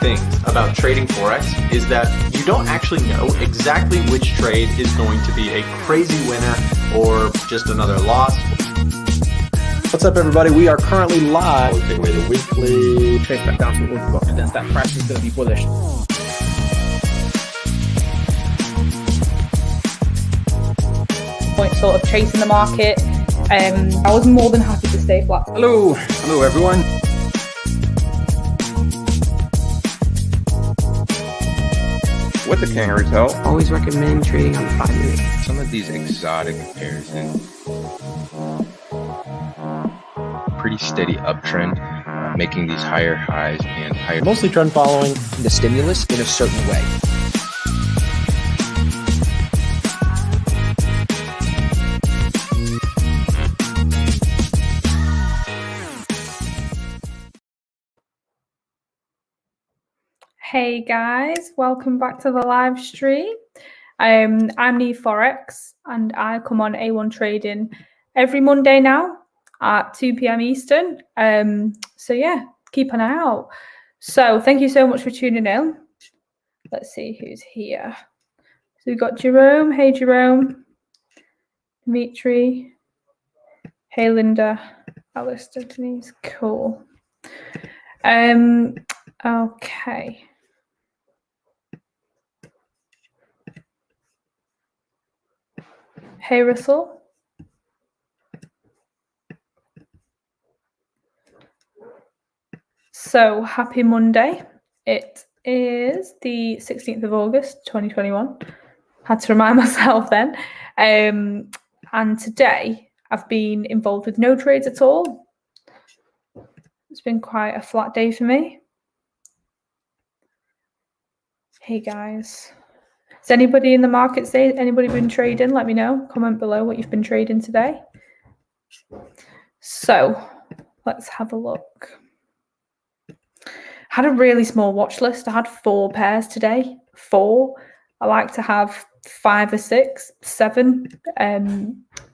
things about trading Forex is that you don't actually know exactly which trade is going to be a crazy winner or just another loss. What's up, everybody? We are currently live. We'll take away the weekly. Trace back down to orthodox stance. That price is going to be bullish. Point sort of chasing the market. I was more than happy to stay flat. Hello everyone. What the kangaroos help? Always recommend trading on the 5 minute. Some of these exotic pairs in pretty steady uptrend, making these higher highs and higher. Mostly trend following. The stimulus in a certain way. Hey guys, welcome back to the live stream. I'm Niamh Forex and I come on A1 Trading every Monday now at 2 p.m. Eastern. So yeah, keep an eye out. So thank you so much for tuning in. Let's see who's here. So we've got Jerome. Hey Jerome. Dimitri. Hey Linda. Alistair, Denise. Cool. Okay. Hey Russell. So happy Monday. It is the 16th of August 2021. Had to remind myself then. And today I've been involved with no trades at all. It's been quite a flat day for me. Hey guys. Has anybody in the market today, anybody been trading? Let me know. Comment below what you've been trading today. So let's have a look. Had a really small watch list. I had 4 pairs today. 4. I like to have 5 or 6, 7,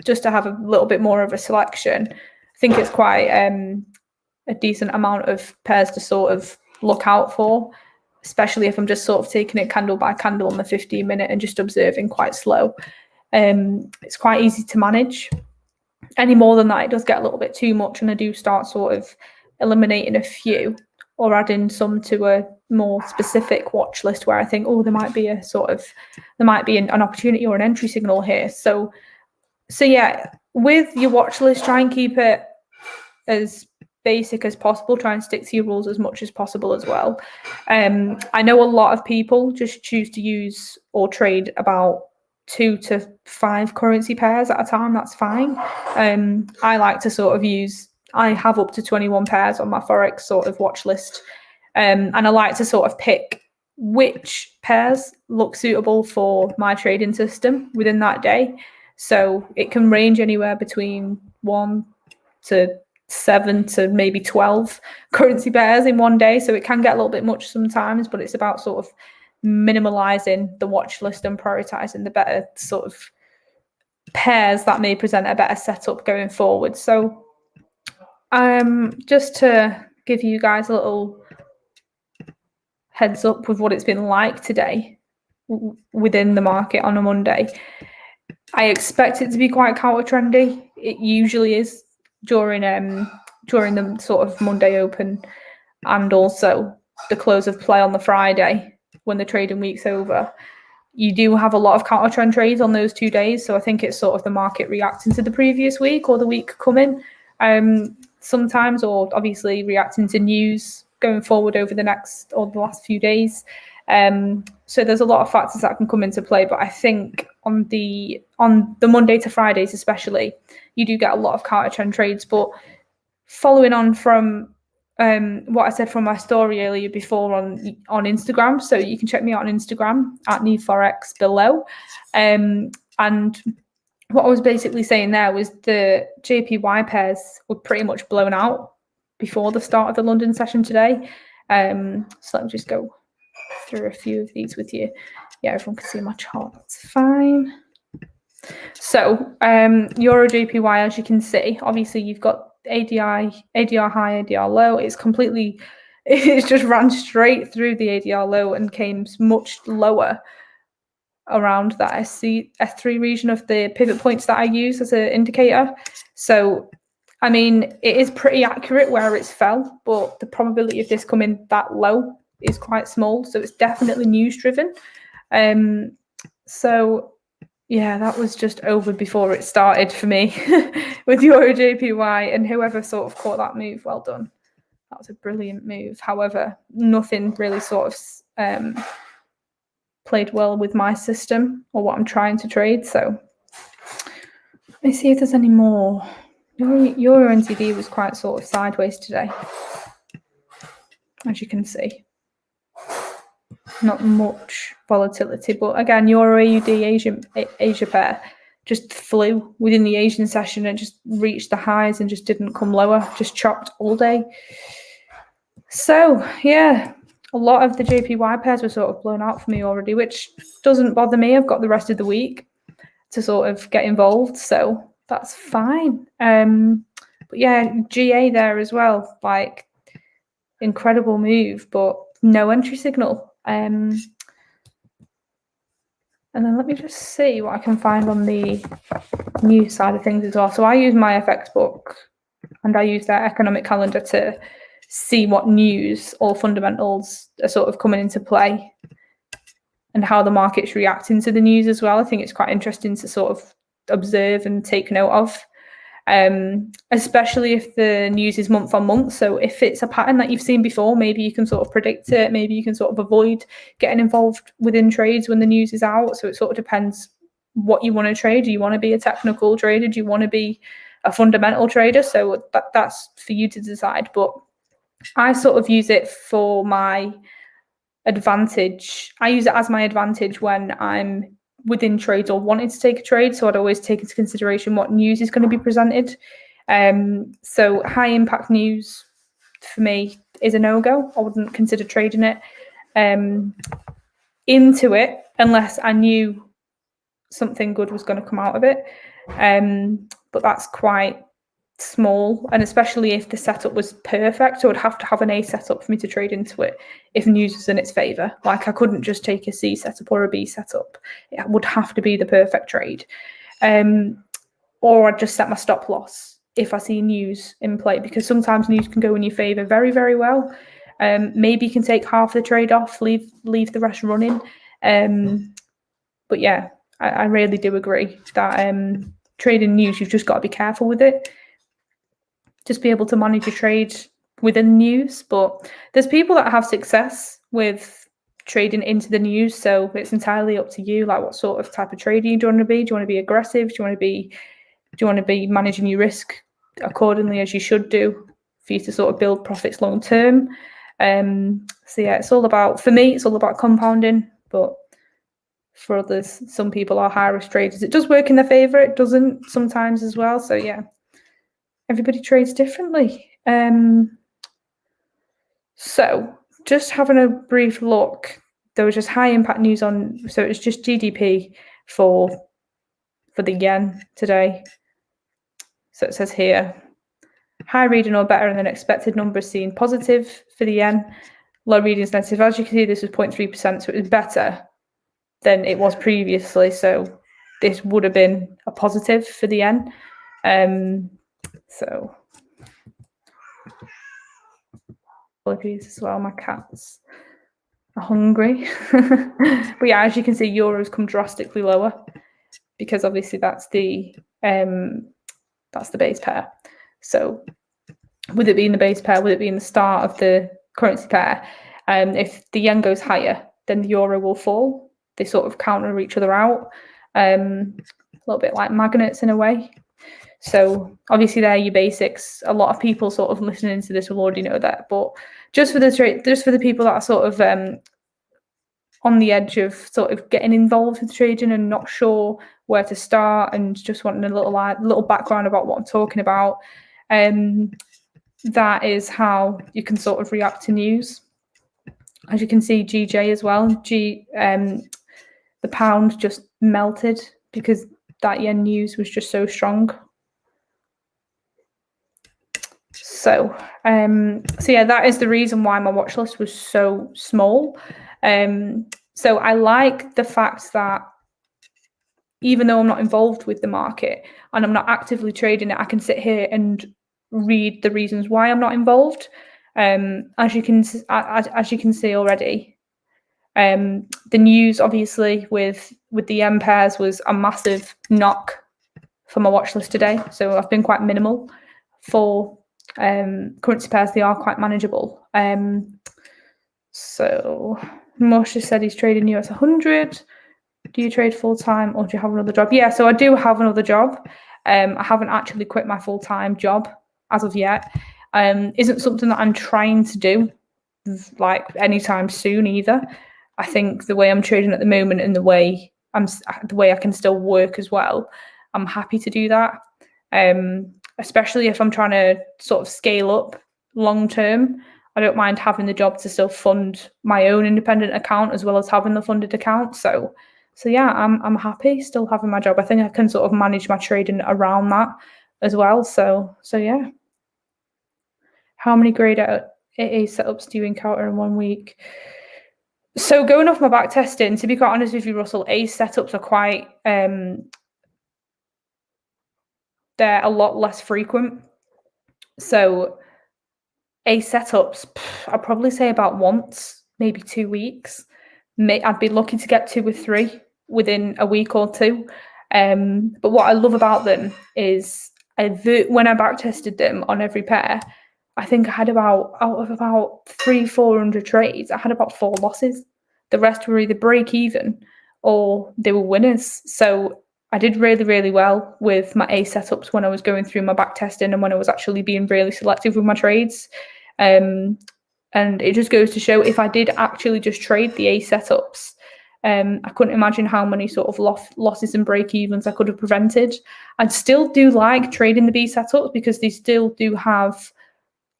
just to have a little bit more of a selection. I think it's quite a decent amount of pairs to sort of look out for, especially if I'm just sort of taking it candle by candle on the 15-minute and just observing quite slow. It's quite easy to manage. Any more than that, it does get a little bit too much, and I do start sort of eliminating a few or adding some to a more specific watch list where I think, oh, there might be an opportunity or an entry signal here. So yeah, with your watch list, try and keep it as basic as possible. Try and stick to your rules as much as possible as well. I know a lot of people just choose to use or trade about 2 to 5 currency pairs at a time. That's fine. I like to sort of I have up to 21 pairs on my Forex sort of watch list. And I like to sort of pick which pairs look suitable for my trading system within that day. So it can range anywhere between 1 to 7 to maybe 12 currency pairs in one day. So it can get a little bit much sometimes, but it's about sort of minimalizing the watch list and prioritizing the better sort of pairs that may present a better setup going forward. So just to give you guys a little heads up with what it's been like today within the market on a Monday, I expect it to be quite counter trendy. It usually is during the sort of Monday open and also the close of play on the Friday when the trading week's over. You do have a lot of counter trend trades on those 2 days, so I think it's sort of the market reacting to the previous week or the week coming sometimes, or obviously reacting to news going forward over the next or the last few days. So there's a lot of factors that can come into play, but I think on the Monday to Fridays especially, you do get a lot of counter trend trades. But following on from what I said from my story earlier before on Instagram, so you can check me out on Instagram at Niamh Forex below. And what I was basically saying there was the JPY pairs were pretty much blown out before the start of the London session today. So let me just go through a few of these with you. Yeah, everyone can see my chart. That's fine. So Euro JPY, as you can see, obviously you've got ADR high, ADR low. It's it just ran straight through the ADR low and came much lower around that S3 region of the pivot points that I use as an indicator. So, I mean, it is pretty accurate where it's fell, but the probability of this coming that low is quite small. So it's definitely news driven. So yeah, that was just over before it started for me with Euro JPY, and whoever sort of caught that move, well done. That was a brilliant move. However, nothing really sort of played well with my system or what I'm trying to trade. So let me see if there's any more. Euro NZD was quite sort of sideways today, as you can see. Not much volatility, but again, Euro AUD Asia pair just flew within the Asian session and just reached the highs and just didn't come lower, just chopped all day. So yeah, a lot of the JPY pairs were sort of blown out for me already, which doesn't bother me. I've got the rest of the week to sort of get involved, so that's fine. But yeah, GA there as well, like incredible move, but no entry signal. And then let me just see what I can find on the news side of things as well. So I use my FX book and I use their economic calendar to see what news or fundamentals are sort of coming into play and how the market's reacting to the news as well. I think it's quite interesting to sort of observe and take note of, especially if the news is month on month. So if it's a pattern that you've seen before, maybe you can sort of predict it. Maybe you can sort of avoid getting involved within trades when the news is out. So it sort of depends what you want to trade. Do you want to be a technical trader? Do you want to be a fundamental trader? So that's for you to decide. But I sort of use it for my advantage. I use it as my advantage when I'm within trades or wanting to take a trade. So I'd always take into consideration what news is going to be presented. So high impact news for me is a no-go. I wouldn't consider trading it into it unless I knew something good was going to come out of it. But that's quite small, and especially if the setup was perfect, I would have to have an A setup for me to trade into it if news was in its favor. Like I couldn't just take a C setup or a B setup. It would have to be the perfect trade. Or I'd just set my stop loss if I see news in play, because sometimes news can go in your favor very, very well. Maybe you can take half the trade off, leave the rest running. But yeah, I really do agree that trading news, you've just got to be careful with it. Just be able to manage your trade within news. But there's people that have success with trading into the news, so it's entirely up to you. Like, what sort of type of trader do you want to be? Do you want to be aggressive? Do you want to be managing your risk accordingly, as you should do, for you to sort of build profits long term? So yeah, it's all about, for me, it's all about compounding. But for others, some people are high risk traders. It does work in their favor. It doesn't sometimes as well. So yeah. Everybody trades differently. So just having a brief look, there was just high impact news on, so it was just GDP for the yen today. So it says here, high reading or better than expected numbers seen positive for the yen, low readings negative. As you can see, this was 0.3%, so it was better than it was previously. So this would have been a positive for the yen. So apologies as well, my cats are hungry. But yeah, as you can see, euros come drastically lower because obviously that's the base pair. So with it being the base pair, with it being the start of the currency pair, if the yen goes higher, then the euro will fall. They sort of counter each other out, a little bit like magnets in a way. So obviously they're your basics. A lot of people sort of listening to this will already know that, but just for the people that are sort of on the edge of sort of getting involved with trading and not sure where to start and just wanting a little background about what I'm talking about, that is how you can sort of react to news. As you can see, GJ as well. The pound just melted because that yen news was just so strong. So yeah, that is the reason why my watch list was so small. So I like the fact that even though I'm not involved with the market and I'm not actively trading it, I can sit here and read the reasons why I'm not involved. As you can see already, the news obviously with the M pairs was a massive knock for my watch list today. So I've been quite minimal for currency pairs. They are quite manageable. So Moshe said he's trading US 100. Do you trade full time or do you have another job? Yeah, so I do have another job. I haven't actually quit my full-time job as of yet. Isn't something that I'm trying to do like anytime soon either. I think the way I'm trading at the moment and the way I can still work as well, I'm happy to do that. Especially if I'm trying to sort of scale up long term. I don't mind having the job to still fund my own independent account as well as having the funded account. So yeah, I'm happy still having my job. I think I can sort of manage my trading around that as well. So yeah. How many grade A setups do you encounter in 1 week? So going off my back testing, to be quite honest with you, Russell, A setups are quite they're a lot less frequent. So A setups, I'd probably say about once, maybe 2 weeks. I'd be lucky to get 2 or 3 within a week or two. But what I love about them is when I back tested them on every pair, I think I had out of about 300-400 trades, I had about 4 losses. The rest were either break even or they were winners. So I did really, really well with my A setups when I was going through my back testing and when I was actually being really selective with my trades. And it just goes to show if I did actually just trade the A setups, I couldn't imagine how many sort of losses and break evens I could have prevented. I still do like trading the B setups because they still do have,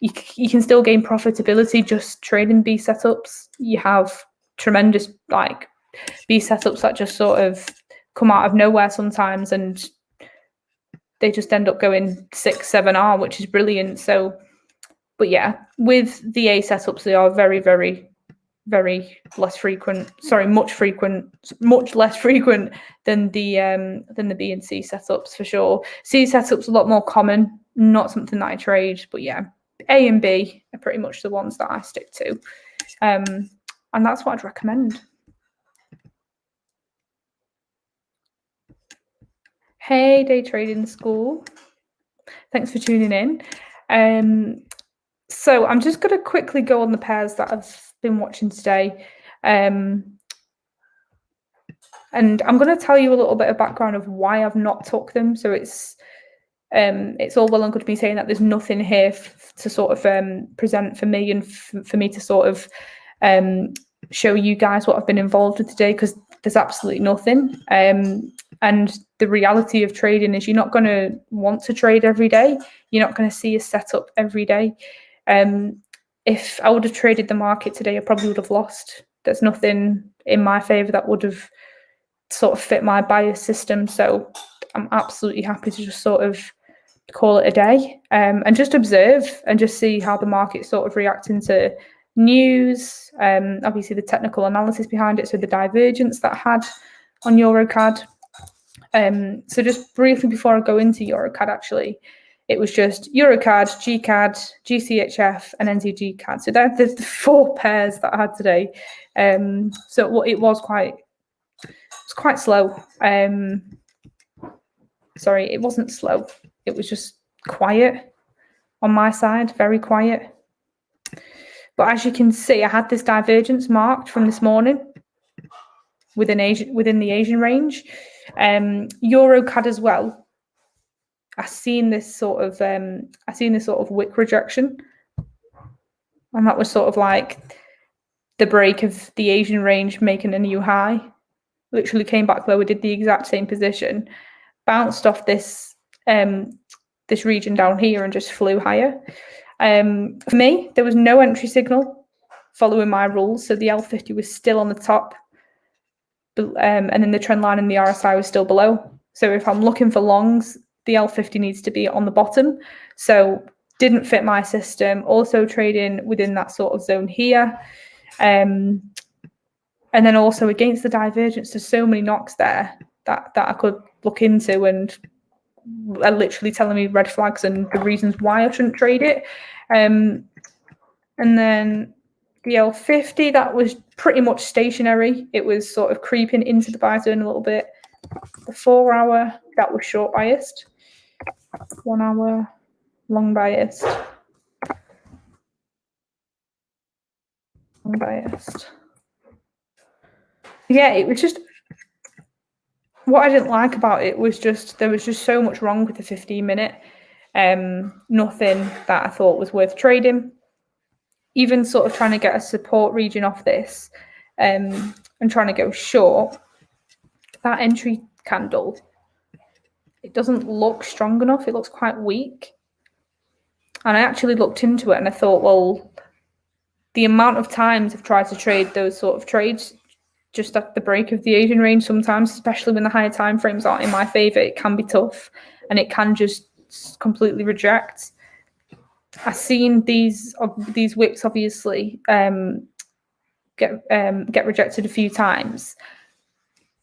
you can still gain profitability just trading B setups. You have tremendous like B setups that just sort of come out of nowhere sometimes and they just end up going 6-7R, which is brilliant. So, but yeah, with the A setups, they are very, very, very less frequent. Sorry, much less frequent than the B and C setups for sure. C setups a lot more common, not something that I trade, but yeah, A and B are pretty much the ones that I stick to, and that's what I'd recommend. Hey, Day Trading School. Thanks for tuning in. So I'm just going to quickly go on the pairs that I've been watching today. And I'm going to tell you a little bit of background of why I've not took them. So it's all well and good me saying that there's nothing here to sort of present for me and for me to sort of show you guys what I've been involved with today, because there's absolutely nothing. And the reality of trading is you're not going to want to trade every day. You're not going to see a setup every day. If I would have traded the market today, I probably would have lost. There's nothing in my favor that would have sort of fit my bias system. So I'm absolutely happy to just sort of call it a day, and just observe and just see how the market's sort of reacting to news. Obviously the technical analysis behind it, so the divergence that I had on EuroCAD. So just briefly before I go into EuroCAD, actually, it was just EuroCAD, GCAD, GCHF, and NZG-CAD. So they're the 4 pairs that I had today. So it was quite slow. Sorry, it wasn't slow. It was just quiet on my side, very quiet. But as you can see, I had this divergence marked from this morning within the Asian range. EuroCAD as well. I've seen this sort of wick rejection, and that was sort of like the break of the Asian range making a new high. Literally came back lower, did the exact same position, bounced off this region down here and just flew higher. For me, there was no entry signal following my rules, so the L50 was still on the top, and then the trend line and the RSI was still below. So if I'm looking for longs, the L50 needs to be on the bottom. So didn't fit my system. Also trading within that sort of zone here. And then also against the divergence, there's so many knocks there that I could look into and are literally telling me red flags and the reasons why I shouldn't trade it. And then the L50, that was pretty much stationary. It was sort of creeping into the buy zone a little bit. The 4 hour, that was short biased. 1 hour, long biased. Long biased. Yeah, it was just, what I didn't like about it was just, there was just so much wrong with the 15-minute. Nothing that I thought was worth trading. Even sort of trying to get a support region off this and trying to go short, that entry candle, it doesn't look strong enough. It looks quite weak. And I actually looked into it and I thought, well, the amount of times I've tried to trade those sort of trades just at the break of the Asian range sometimes, especially when the higher time frames aren't in my favor, it can be tough and it can just completely reject. I've seen these wicks obviously get rejected a few times,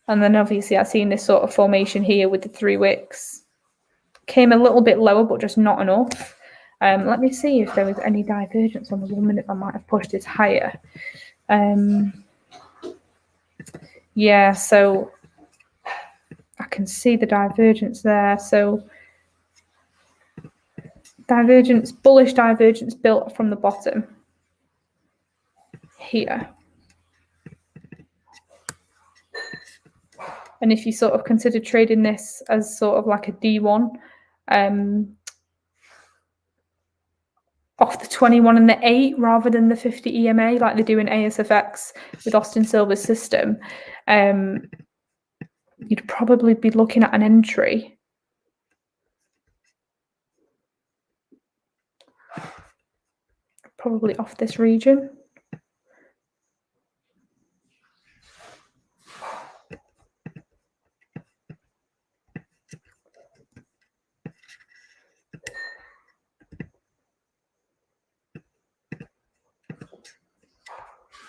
and then obviously I've seen this sort of formation here with the 3 wicks. Came a little bit lower, but just not enough. Let me see if there was any divergence on the 1 minute that might have pushed it higher. Yeah, so I can see the divergence there. So divergence, bullish divergence built from the bottom here. And if you sort of consider trading this as sort of like a D1, off the 21 and the 8 rather than the 50 EMA like they do in ASFX with Austin Silver's system, you'd probably be looking at an entry probably off this region.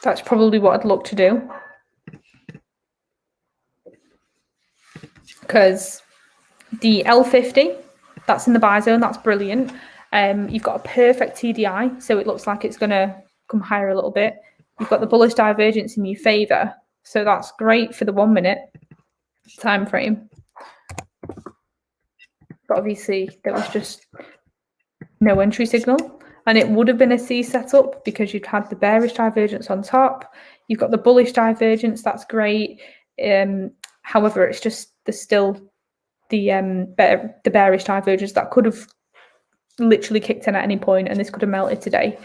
That's probably what I'd look to do. Because the L50, that's in the buy zone, that's brilliant. You've got a perfect TDI, so it looks like it's going to come higher a little bit. You've got the bullish divergence in your favor, so that's great for the 1 minute time frame. But obviously, there was just no entry signal, and it would have been a C setup because you'd had the bearish divergence on top. You've got the bullish divergence, that's great. However, it's just there's still the bearish divergence that could have literally kicked in at any point, and this could have melted today.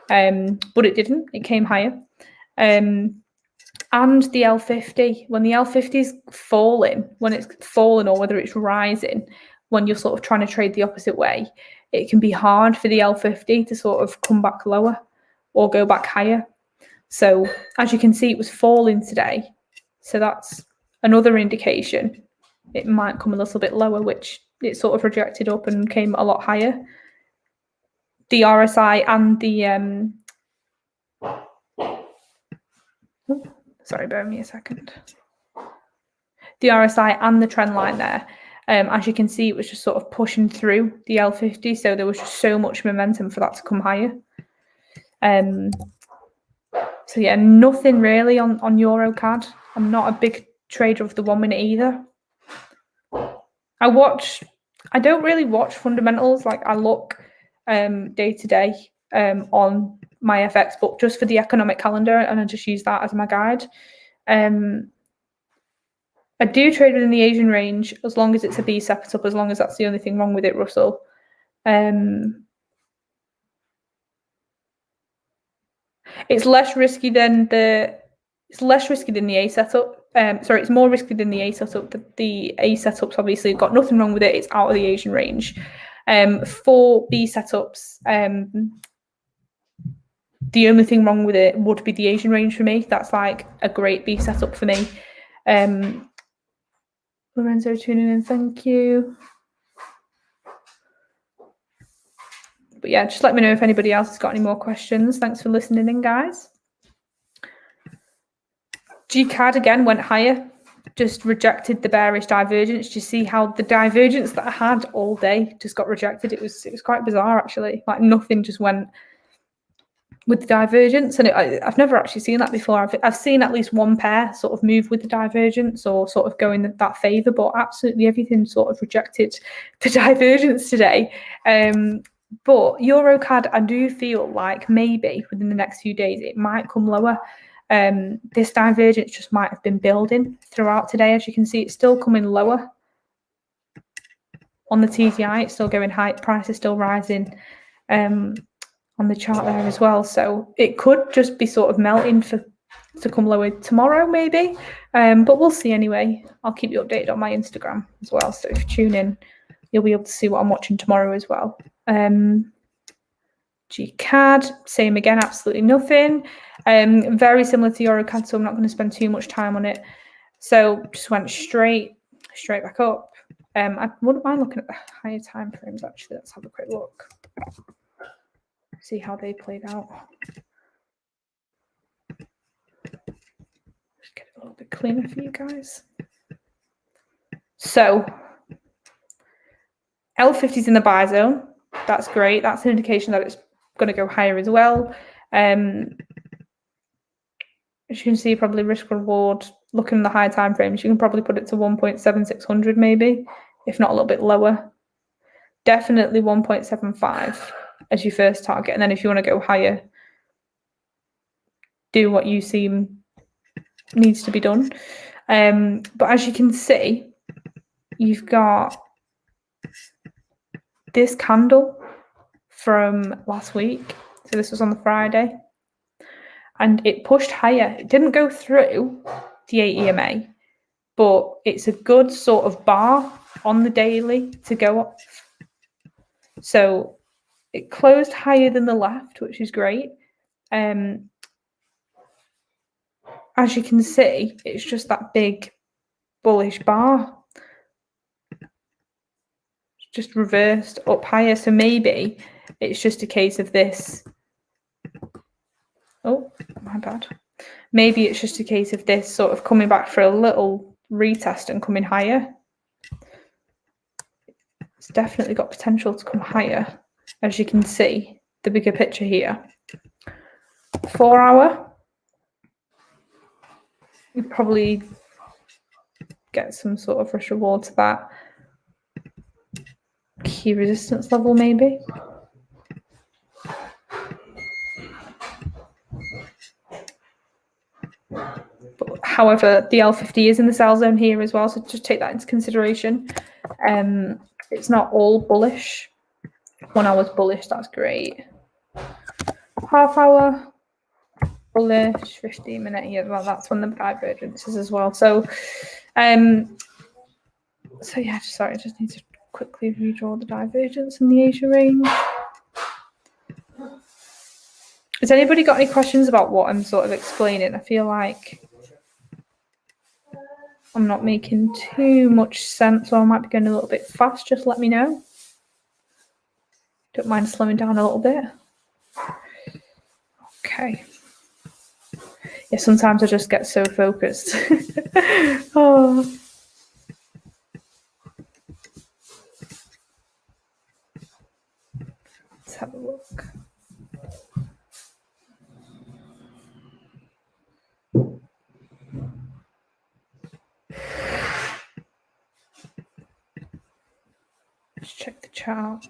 But it didn't. It came higher. And the L50, when the L50 is falling, when it's falling or whether it's rising, when you're sort of trying to trade the opposite way, it can be hard for the L50 to sort of come back lower or go back higher. So as you can see, it was falling today. So that's another indication it might come a little bit lower, which it sort of rejected up and came a lot higher. The RSI and the sorry, bear with me a second. The RSI and the trend line there, as you can see, it was just sort of pushing through the L50, so there was just so much momentum for that to come higher. So yeah, nothing really on EuroCAD. I'm not a big trader of the 1 minute either. I don't really watch fundamentals. Like I look day to day on my FX book just for the economic calendar, and I just use that as my guide. I do trade within the Asian range as long as it's a B setup, as long as that's the only thing wrong with it, Russell. It's less risky than the A setup. Sorry, it's more risky than the A setup. The A setup's obviously got nothing wrong with it. It's out of the Asian range. For B setups, the only thing wrong with it would be the Asian range for me. That's like a great B setup for me. Lorenzo tuning in, thank you. But yeah, just let me know if anybody else has got any more questions. Thanks for listening in, guys. GCAD again went higher, just rejected the bearish divergence. Do you see how the divergence that I had all day just got rejected? It was quite bizarre, actually. Like nothing just went with the divergence, and I've never actually seen that before. I've seen at least one pair sort of move with the divergence or sort of go in that favour, but absolutely everything sort of rejected the divergence today. But EuroCAD, I do feel like maybe within the next few days it might come lower. This divergence just might have been building throughout today. As you can see, it's still coming lower on the TTI. It's still going high. Price is still rising on the chart there as well. So it could just be sort of melting to come lower tomorrow, maybe. But we'll see anyway. I'll keep you updated on my Instagram as well. So if you tune in, you'll be able to see what I'm watching tomorrow as well. GCAD, same again, absolutely nothing. Very similar to EuroCAD, so I'm not going to spend too much time on it. So just went straight back up. I wouldn't mind looking at the higher time frames actually. Let's have a quick look. See how they played out. Just get it a little bit cleaner for you guys. So L50 is in the buy zone. That's great. That's an indication that it's going to go higher as well. As you can see, probably risk reward, looking at the high time frames, you can probably put it to 1.7600 maybe, if not a little bit lower. Definitely 1.75 as your first target. And then if you want to go higher, do what you seem needs to be done. But as you can see, you've got this candle from last week. So this was on the Friday. And it pushed higher. It didn't go through the 8 EMA, but it's a good sort of bar on the daily to go off. So it closed higher than the left, which is great. As you can see, it's just that big bullish bar. Just reversed up higher. So maybe it's just a case of this. Oh, my bad. Maybe it's just a case of this sort of coming back for a little retest and coming higher. It's definitely got potential to come higher, as you can see, the bigger picture here. 4 hour, you probably get some sort of risk reward to that. Key resistance level, maybe. But, however, the L50 is in the sell zone here as well, so just take that into consideration. It's not all bullish. 1 hour's bullish, that's great. Half hour, bullish, 15-minute here. Well, that's when the divergence is as well. So yeah, sorry, I just need to quickly redraw the divergence in the Asia range. Has anybody got any questions about what I'm sort of explaining? I feel like I'm not making too much sense, or I might be going a little bit fast. Just let me know. Don't mind slowing down a little bit. Okay. Yeah, sometimes I just get so focused. Oh. Let's have a look. Let's check the chart.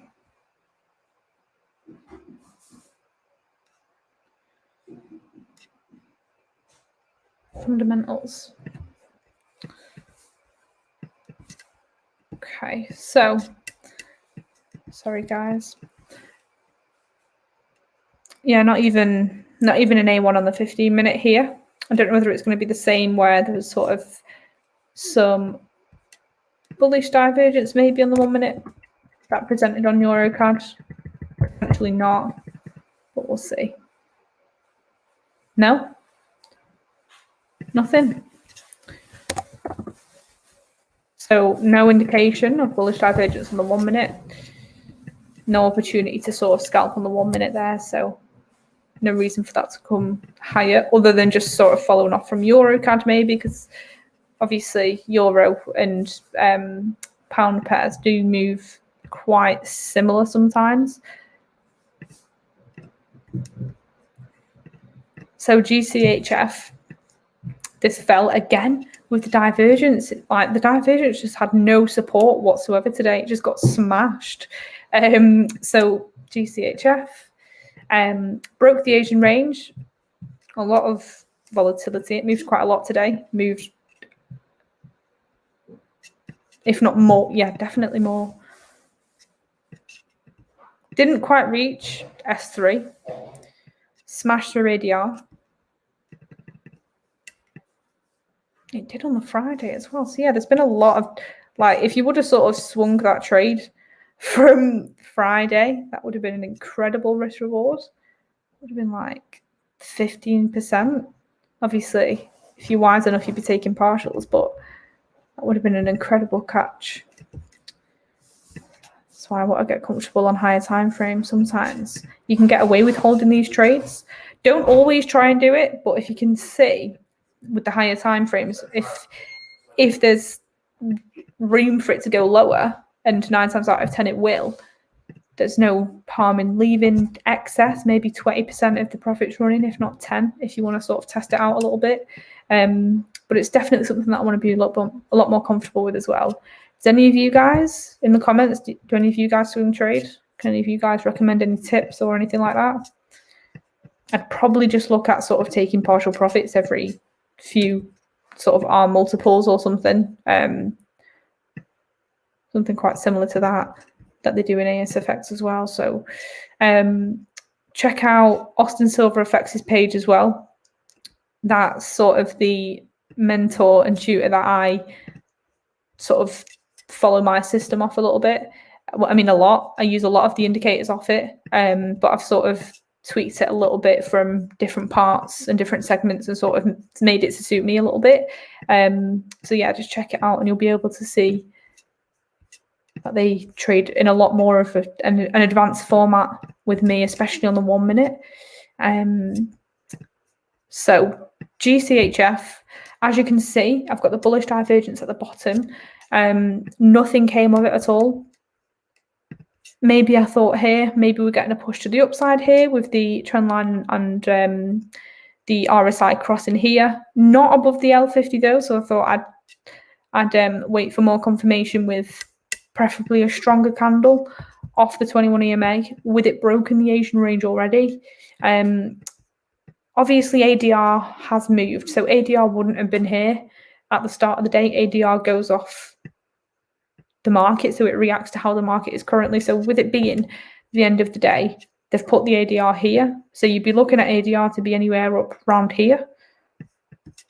Fundamentals. Okay, so sorry guys. Yeah, not even an A1 on the 15-minute here. I don't know whether it's going to be the same where there's sort of some bullish divergence maybe on the 1 minute that presented on EuroCAD. Actually not, but we'll see. No? Nothing. So no indication of bullish divergence on the 1 minute. no opportunity to sort of scalp on the 1 minute there. So no reason for that to come higher other than just sort of following off from EuroCAD maybe, because obviously euro and pound pairs do move quite similar sometimes. So GCHF, this fell again with the divergence. Like the divergence just had no support whatsoever today. It just got smashed. So GCHF broke the Asian range. A lot of volatility. It moved quite a lot today. Moved, if not more, yeah, definitely more. Didn't quite reach S3. Smashed through ADR. It did on the Friday as well. So yeah, there's been a lot of, like, if you would have sort of swung that trade from Friday, that would have been an incredible risk reward. Would have been like 15%. Obviously, if you're wise enough, you'd be taking partials, but that would have been an incredible catch. That's why I want to get comfortable on higher time frames. Sometimes you can get away with holding these trades. Don't always try and do it, but if you can see with the higher time frames, if there's room for it to go lower, and 9 times out of 10 it will, there's no harm in leaving excess, maybe 20% of the profits running, if not 10, if you want to sort of test it out a little bit. But it's definitely something that I want to be a lot more comfortable with as well. Does any of you guys in the comments, do any of you guys swing trade? Can any of you guys recommend any tips or anything like that? I'd probably just look at sort of taking partial profits every few sort of R multiples or something. Something quite similar to that they do in ASFX as well. So check out Austin Silver FX's page as well. That's sort of the mentor and tutor that I sort of follow my system off a little bit. Well, I mean, a lot. I use a lot of the indicators off it, but I've sort of tweaked it a little bit from different parts and different segments and sort of made it to suit me a little bit. So yeah, just check it out and you'll be able to see that they trade in a lot more of an advanced format with me, especially on the 1 minute. So GCHF, as you can see, I've got the bullish divergence at the bottom. Nothing came of it at all. Maybe I thought here, maybe we're getting a push to the upside here with the trend line and the RSI crossing here. Not above the L50 though, so I thought I'd wait for more confirmation with preferably a stronger candle off the 21 EMA with it broken the Asian range already. Obviously ADR has moved, so ADR wouldn't have been here at the start of the day. ADR goes off the market, so it reacts to how the market is currently. So with it being the end of the day, they've put the ADR here, so you'd be looking at ADR to be anywhere up around here,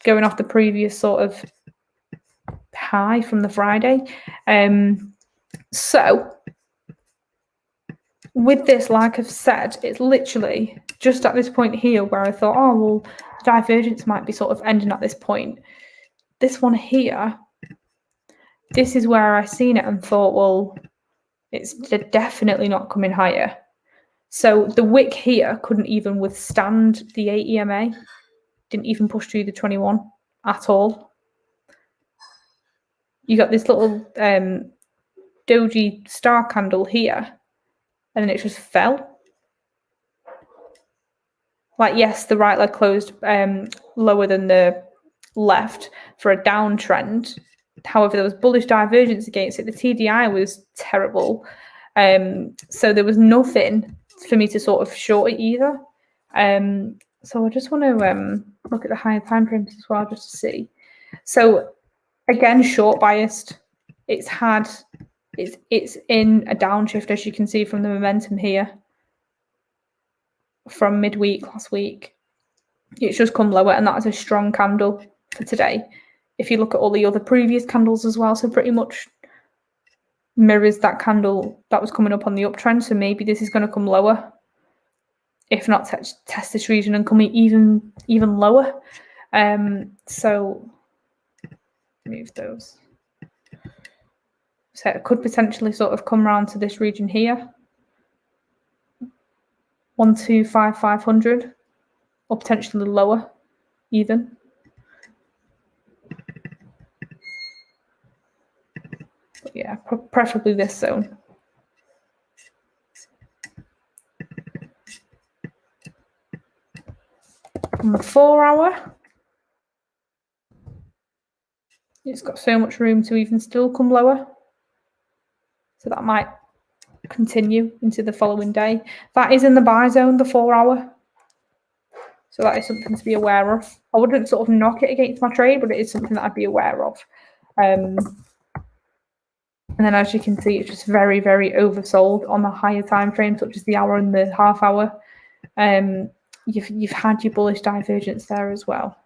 going off the previous sort of high from the Friday. So with this, like I've said, it's literally just at this point here where I thought, oh, well, the divergence might be sort of ending at this point. This one here, this is where I seen it and thought, well, it's definitely not coming higher. So the wick here couldn't even withstand the 8 EMA, didn't even push through the 21 at all. You got this little doji star candle here, and then it just fell. Like, yes, the right leg closed lower than the left for a downtrend. However, there was bullish divergence against it. The TDI was terrible. So there was nothing for me to sort of short it either. So I just want to look at the higher time frames as well, just to see. So again, short biased. It's in a downshift, as you can see from the momentum here from midweek last week. It's just come lower, and that is a strong candle for today. If you look at all the other previous candles as well, so pretty much mirrors that candle that was coming up on the uptrend. So maybe this is going to come lower, if not test this region and come even lower. So move those. So it could potentially sort of come around to this region here. 125,500 or potentially lower even. But yeah, preferably this zone. On the 4 hour, it's got so much room to even still come lower. So that might continue into the following day. That is in the buy zone, the 4 hour. So that is something to be aware of. I wouldn't sort of knock it against my trade, but it is something that I'd be aware of. And then as you can see, it's just very, very oversold on the higher time frame, such as the hour and the half hour. You've had your bullish divergence there as well.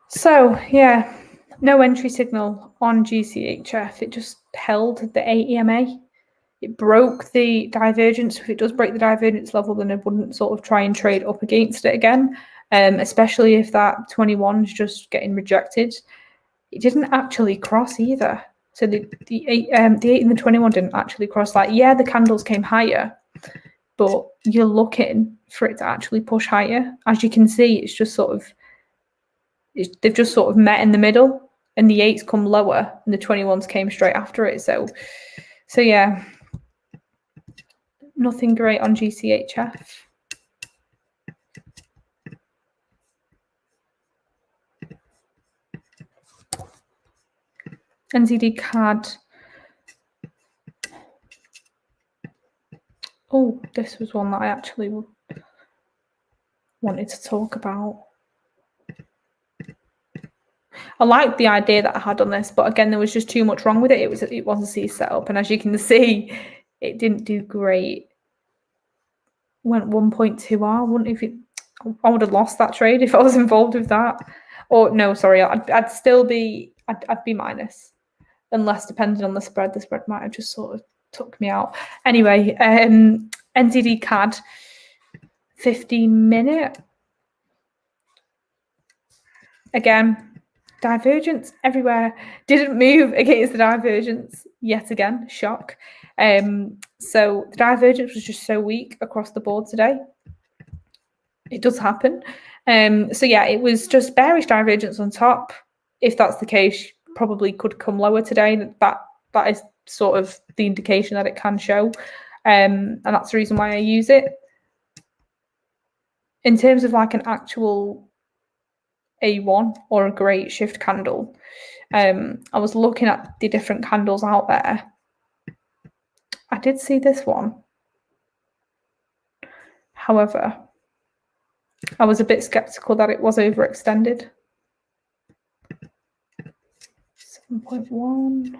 So yeah, no entry signal on GCHF. It just held the 8 EMA. It broke the divergence. If it does break the divergence level, then I wouldn't sort of try and trade up against it again, especially if that 21 is just getting rejected. It didn't actually cross either. So the 8 and the 21 didn't actually cross. Like, yeah, the candles came higher, but you're looking for it to actually push higher. As you can see, it's just sort of, they've just sort of met in the middle, and the 8s come lower and the 21s came straight after it. So yeah, nothing great on GCHF. NZD CAD. Oh, this was one that I actually wanted to talk about. I liked the idea that I had on this, but again, there was just too much wrong with it. It was a C setup, and as you can see, it didn't do great. Went 1.2R. I would have lost that trade if I was involved with that. Or no, sorry, I'd still be. I'd be minus, unless depending on the spread might have just sort of took me out. Anyway, NZD CAD 15-minute. Again, divergence everywhere. Didn't move against the divergence yet again. Shock. So the divergence was just so weak across the board today. It does happen. So yeah, it was just bearish divergence on top. If that's the case, probably could come lower today. That is sort of the indication that it can show. And that's the reason why I use it. In terms of like an actual A1 or a great shift candle, I was looking at the different candles out there. I did see this one. However, I was a bit skeptical that it was overextended. 7.1.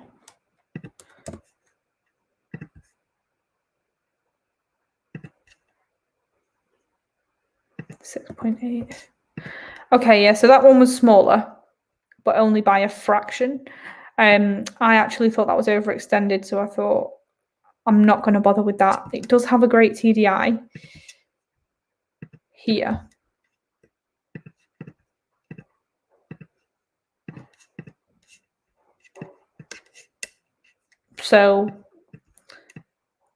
6.8. Okay, yeah, so that one was smaller, but only by a fraction. I actually thought that was overextended, so I thought I'm not going to bother with that. It does have a great TDI here. So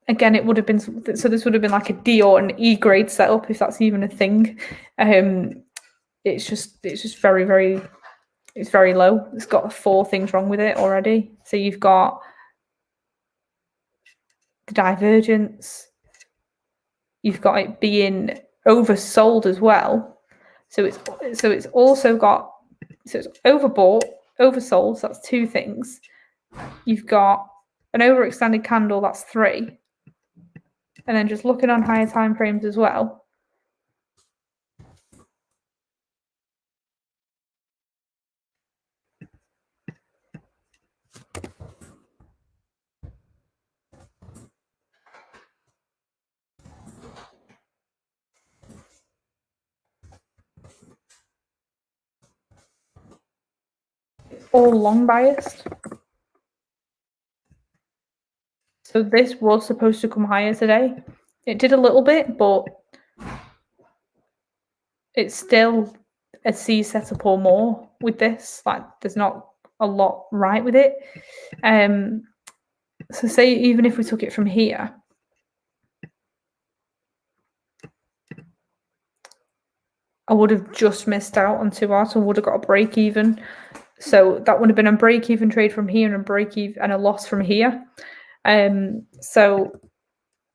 again, it would have been, so this would have been like a D or an E grade setup, if that's even a thing. It's just very, very, it's very low. It's got 4 things wrong with it already. So you've got the divergence, you've got it being oversold as well. So it's also got, so it's overbought, oversold, so that's 2 things. You've got an overextended candle, that's 3. And then just looking on higher time frames as well. All long biased. So this was supposed to come higher today. It did a little bit, but it's still a C setup or more with this. Like there's not a lot right with it. So say even if we took it from here, I would have just missed out on 2 hours and would have got a break even. So that would have been a break even trade from here and a break even and a loss from here. So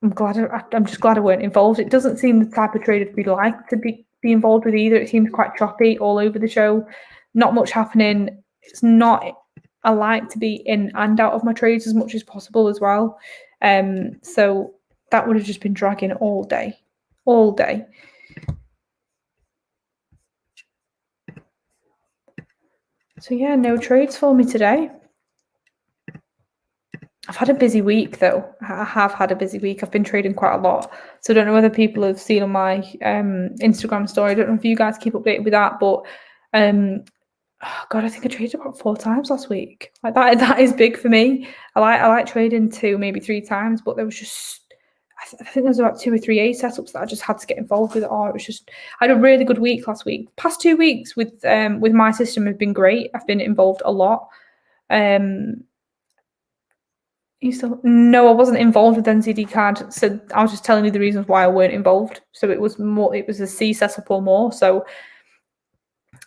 I'm just glad I weren't involved. It doesn't seem the type of trader we'd like to be involved with either. It seems quite choppy all over the show. Not much happening. It's not. I like to be in and out of my trades as much as possible as well. So that would have just been dragging all day. So yeah, no trades for me today. I've had a busy week though. I have had a busy week. I've been trading quite a lot. So I don't know whether people have seen on my Instagram story. I don't know if you guys keep updated with that, but God, I think I traded about 4 times last week. Like that is big for me. I like trading 2, maybe 3 times, but there was just I think there was about 2 or 3 A setups that I just had to get involved with. It was just I had a really good week last week. Past 2 weeks with my system have been great. I've been involved a lot. No, I wasn't involved with NCD card. So I was just telling you the reasons why I weren't involved. So it was a C setup or more. So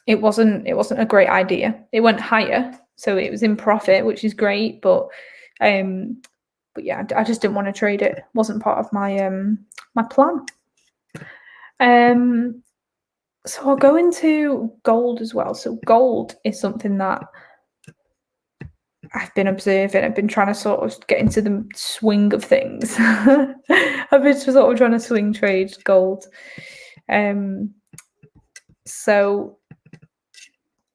it wasn't a great idea. It went higher, so it was in profit, which is great. But yeah, I just didn't want to trade it. It wasn't part of my my plan. So I'll go into gold as well. So gold is something that I've been observing. I've been trying to sort of get into the swing of things. I've been sort of trying to swing trade gold. So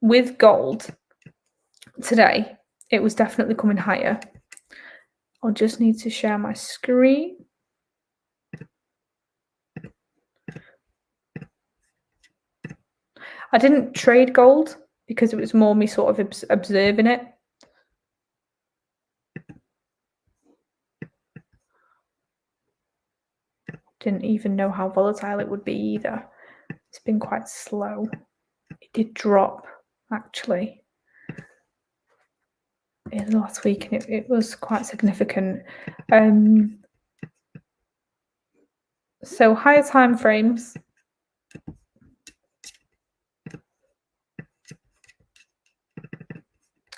with gold today, it was definitely coming higher. I'll just need to share my screen. I didn't trade gold because it was more me sort of observing it. Didn't even know how volatile it would be either. It's been quite slow. It did drop actually in the last week, and it was quite significant. So higher time frames.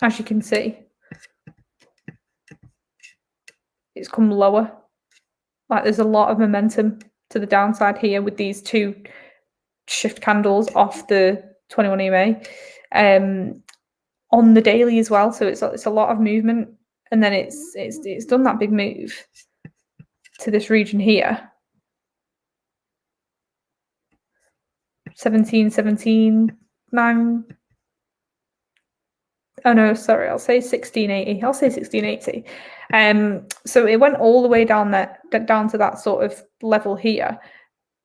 As you can see, it's come lower. Like there's a lot of momentum to the downside here with these 2 shift candles off the 21 EMA. On the daily as well, so it's a lot of movement, and then it's done that big move to this region here. 17, 9. Oh no, sorry, I'll say 1680. I'll say 1680. So it went all the way down to that sort of level here,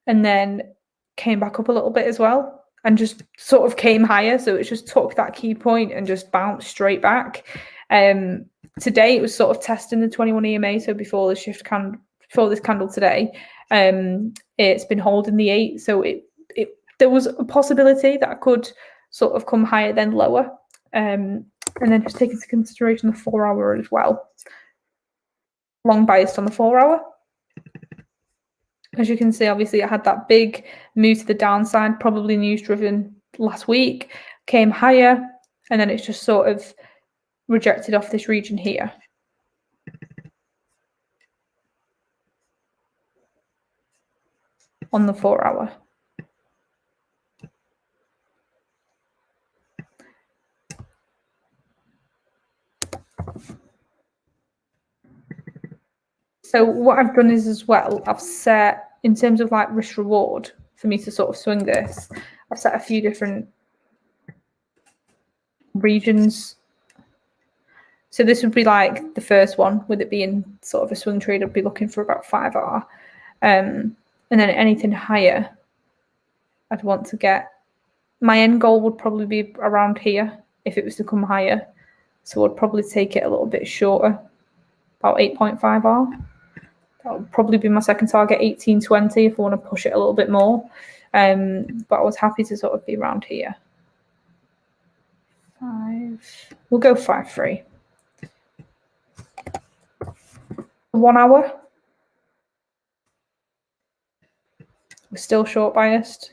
and then came back up a little bit as well, and just sort of came higher. So it just took that key point and just bounced straight back. Today it was sort of testing the 21 EMA. So before this candle today, it's been holding the 8. So there was a possibility that I could sort of come higher then lower. And then just take into consideration the 4 hour as well. Long biased on the 4 hour. As you can see, obviously I had that big move to the downside, probably news driven last week, came higher, and then it's just sort of rejected off this region here. On the 4 hour. So what I've done is as well, I've set, in terms of like risk reward for me to sort of swing this, I've set a few different regions. So this would be like the first one, with it being sort of a swing trade, I'd be looking for about 5R. And then anything higher, I'd want to get, my end goal would probably be around here if it was to come higher. So I'd probably take it a little bit shorter, about 8.5R. That would probably be my second target, 18.20 if I want to push it a little bit more. But I was happy to sort of be around here. 5, we'll go 5.3. 1 hour. We're still short biased.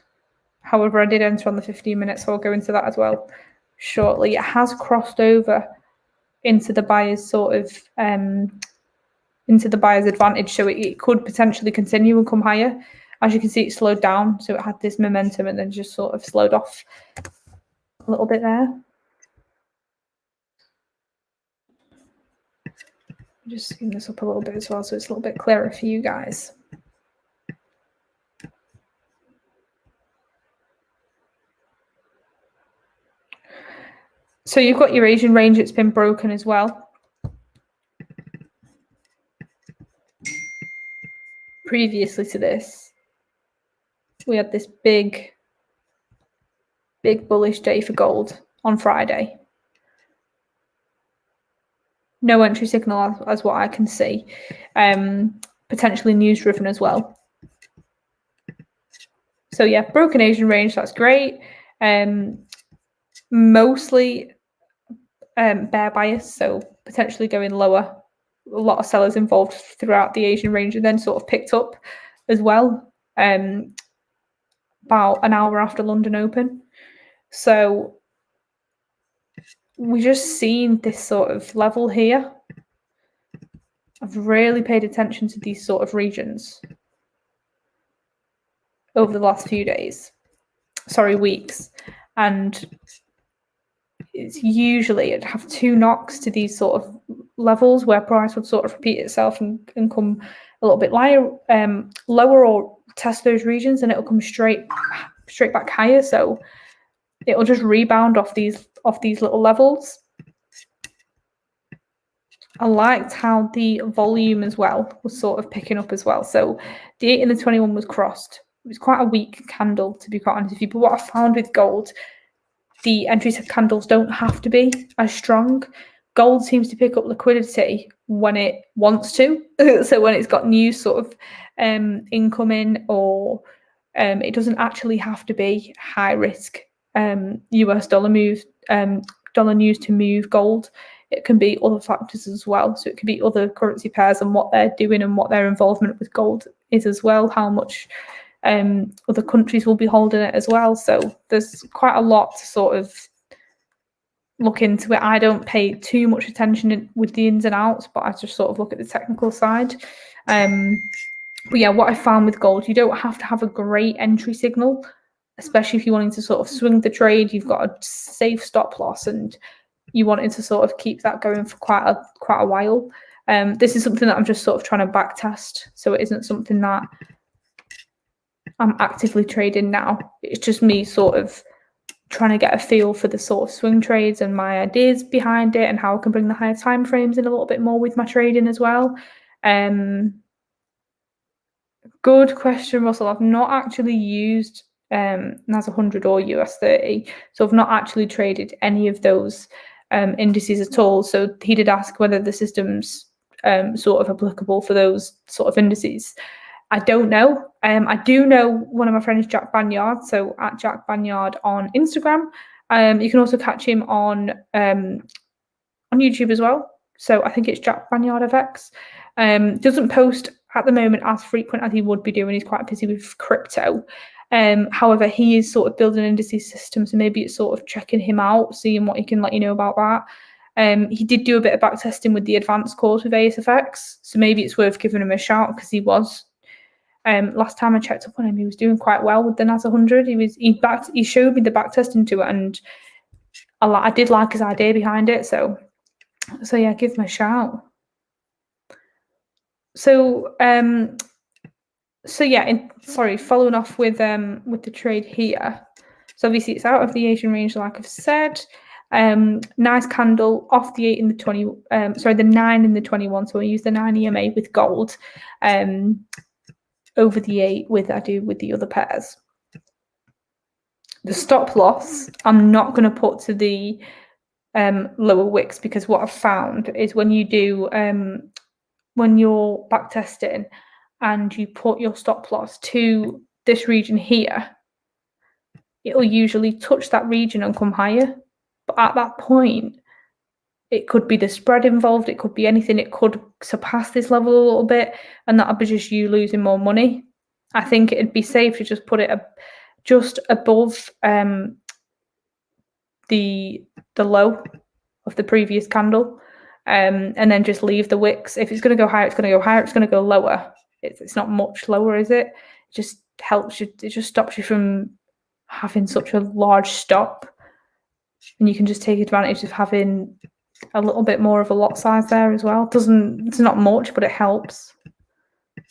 However, I did enter on the 15 minutes, so I'll go into that as well shortly. It has crossed over into the buyer's sort of into the buyer's advantage, so it could potentially continue and come higher. As you can see, it slowed down, so it had this momentum and then just sort of slowed off a little bit there. Just zoom this up a little bit as well, so it's a little bit clearer for you guys. So you've got your Asian range, it's been broken as well. Previously to this, we had this big bullish day for gold on Friday. No entry signal as what I can see. Potentially news driven as well. So yeah, broken Asian range, that's great. Mostly bear bias, so potentially going lower. A lot of sellers involved throughout the Asian range and then sort of picked up as well about an hour after London Open. So we just seen this sort of level here. I've really paid attention to these sort of regions over the last few weeks. And it's usually, it'd have 2 knocks to these sort of levels where price would sort of repeat itself and come a little bit lower or test those regions, and it'll come straight back higher. So it'll just rebound off these little levels. I liked how the volume as well was sort of picking up as well. So the 8 and the 21 was crossed. It was quite a weak candle, to be quite honest with you. But what I found with gold, the entry candles don't have to be as strong. Gold seems to pick up liquidity when it wants to. So when it's got news sort of incoming, or it doesn't actually have to be high risk US dollar news to move gold. It can be other factors as well. So it could be other currency pairs and what they're doing and what their involvement with gold is as well, how much other countries will be holding it as well. So there's quite a lot to sort of look into it. I don't pay too much attention with the ins and outs, but I just sort of look at the technical side. But yeah, what I found with gold, you don't have to have a great entry signal, especially if you're wanting to sort of swing the trade. You've got a safe stop loss and you wanted to sort of keep that going for quite a while. This is something that I'm just sort of trying to back test, so it isn't something that I'm actively trading now. It's just me sort of trying to get a feel for the sort of swing trades and my ideas behind it and how I can bring the higher time frames in a little bit more with my trading as well. Good question, Russell. I've not actually used NAS 100 or US 30, so I've not actually traded any of those indices at all. So he did ask whether the system's sort of applicable for those sort of indices. I don't know. I do know one of my friends, Jack Banyard, so at Jack Banyard on Instagram. You can also catch him on YouTube as well. So I think it's Jack Banyard FX. Doesn't post at the moment as frequent as he would be doing. He's quite busy with crypto. However, he is sort of building an indices system, so maybe it's sort of checking him out, seeing what he can let you know about that. He did do a bit of back testing with the advanced course with ASFX, so maybe it's worth giving him a shout because he was. Last time I checked up on him, he was doing quite well with the NAS 100. He showed me the back testing to it, and I did like his idea behind it. So yeah, give him a shout. So yeah, sorry, following off with the trade here. So obviously it's out of the Asian range, like I've said. Nice candle off the 8 in the 20, the 9 in the 21. So I use the 9 EMA with gold over the 8 with the other pairs. The stop loss, I'm not going to put to the lower wicks, because what I've found is when you do, when you're back testing and you put your stop loss to this region here, it'll usually touch that region and come higher. But at that point, it could be the spread involved, it could be anything, it could surpass this level a little bit, and that'll be just you losing more money. I think it'd be safe to just put it just above the low of the previous candle, and then just leave the wicks. If it's going to go higher, it's going to go higher. It's going to go lower. It's not much lower, is it? It just helps you. It just stops you from having such a large stop, and you can just take advantage of having a little bit more of a lot size there as well. It's not much, but it helps,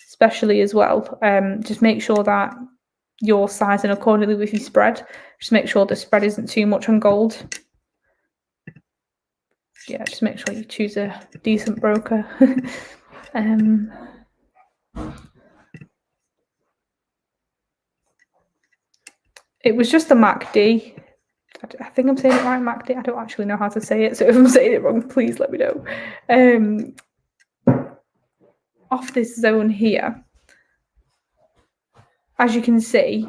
especially as well. Just make sure that you're sizing accordingly with your spread. Just make sure the spread isn't too much on gold. Yeah, just make sure you choose a decent broker. It was just the MACD. I think I'm saying it right, MACD. I don't actually know how to say it, so if I'm saying it wrong, please let me know. Off this zone here, as you can see,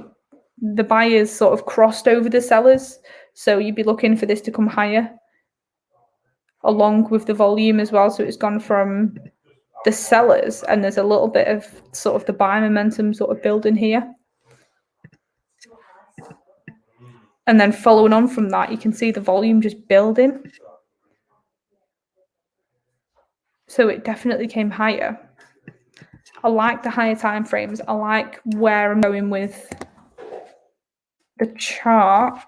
the buyers sort of crossed over the sellers, so you'd be looking for this to come higher along with the volume as well. So it's gone from the sellers, and there's a little bit of sort of the buy momentum sort of building here. And then following on from that, you can see the volume just building. So it definitely came higher. I like the higher time frames. I like where I'm going with the chart,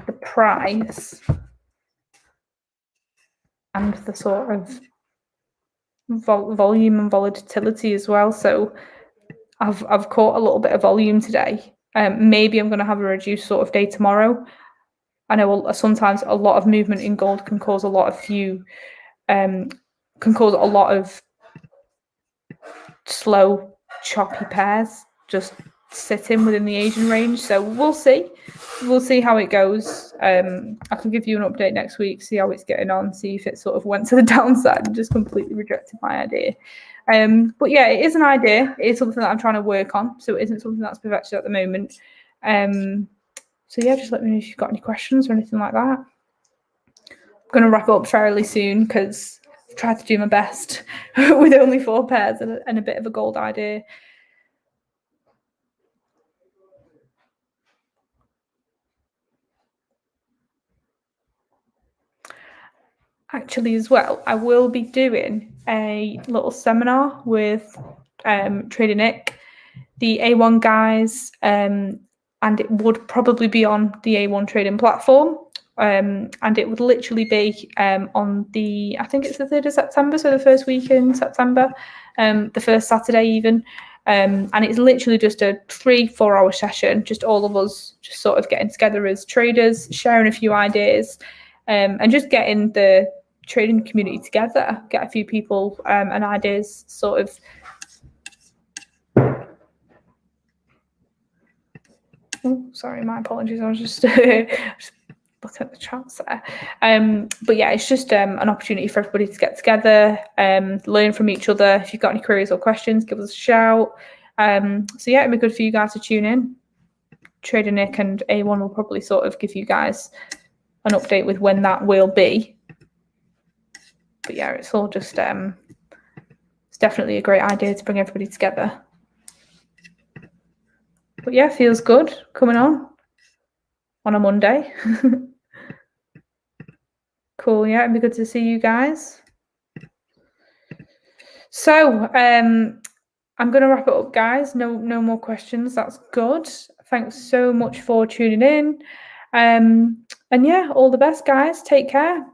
the price, and the sort of volume and volatility as well. So I've caught a little bit of volume today. Maybe I'm going to have a reduced sort of day tomorrow. I know sometimes a lot of movement in gold can cause a lot of slow, choppy pairs just sitting within the Asian range. So we'll see. We'll see how it goes. I can give you an update next week, see how it's getting on, see if it sort of went to the downside and just completely rejected my idea. But yeah, it is an idea. It is something that I'm trying to work on. So it isn't something that's perfected at the moment. So yeah, just let me know if you've got any questions or anything like that. I'm going to wrap up fairly soon because I've tried to do my best with only 4 pairs and a bit of a gold idea. Actually, as well, I will be doing a little seminar with Trader Nick, the A1 guys, and it would probably be on the A1 trading platform. And it would literally be on I think it's the 3rd of September, so the first week in September, the first Saturday even. And it's literally just a 3-4 hour session, just all of us just sort of getting together as traders, sharing a few ideas, and just getting the trading community together, get a few people and ideas sort of. Oh, sorry, my apologies. I was just looking at the chats there. But yeah, it's just an opportunity for everybody to get together, learn from each other. If you've got any queries or questions, give us a shout. So yeah, it'd be good for you guys to tune in. Trader Nick and A1 will probably sort of give you guys an update with when that will be. But yeah, it's all just it's definitely a great idea to bring everybody together. But yeah, feels good coming on a Monday. Cool, yeah, it'd be good to see you guys. So I'm going to wrap it up, guys. No more questions. That's good. Thanks so much for tuning in. And yeah, all the best, guys. Take care.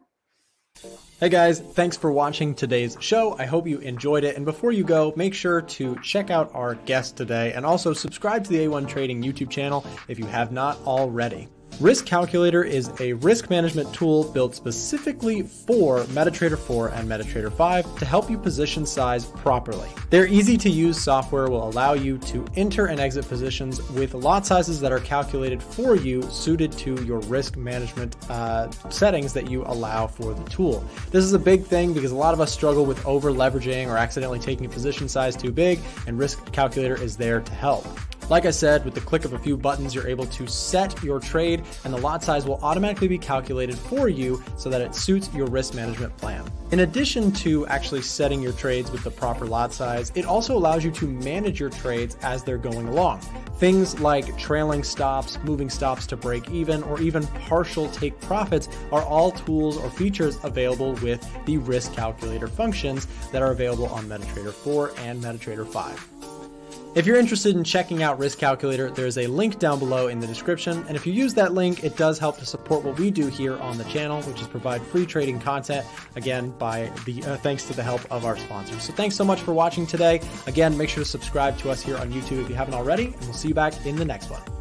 Hey guys, thanks for watching today's show. I hope you enjoyed it. And before you go, make sure to check out our guest today and also subscribe to the A1 Trading YouTube channel if you have not already. Risk Calculator is a risk management tool built specifically for MetaTrader 4 and MetaTrader 5 to help you position size properly. Their easy to use software will allow you to enter and exit positions with lot sizes that are calculated for you, suited to your risk management settings that you allow for the tool. This is a big thing because a lot of us struggle with over leveraging or accidentally taking a position size too big, and Risk Calculator is there to help. Like I said, with the click of a few buttons, you're able to set your trade and the lot size will automatically be calculated for you so that it suits your risk management plan. In addition to actually setting your trades with the proper lot size, it also allows you to manage your trades as they're going along. Things like trailing stops, moving stops to break even, or even partial take profits are all tools or features available with the Risk Calculator functions that are available on MetaTrader 4 and MetaTrader 5. If you're interested in checking out Risk Calculator, there's a link down below in the description. And if you use that link, it does help to support what we do here on the channel, which is provide free trading content, again, by the thanks to the help of our sponsors. So thanks so much for watching today. Again, make sure to subscribe to us here on YouTube if you haven't already, and we'll see you back in the next one.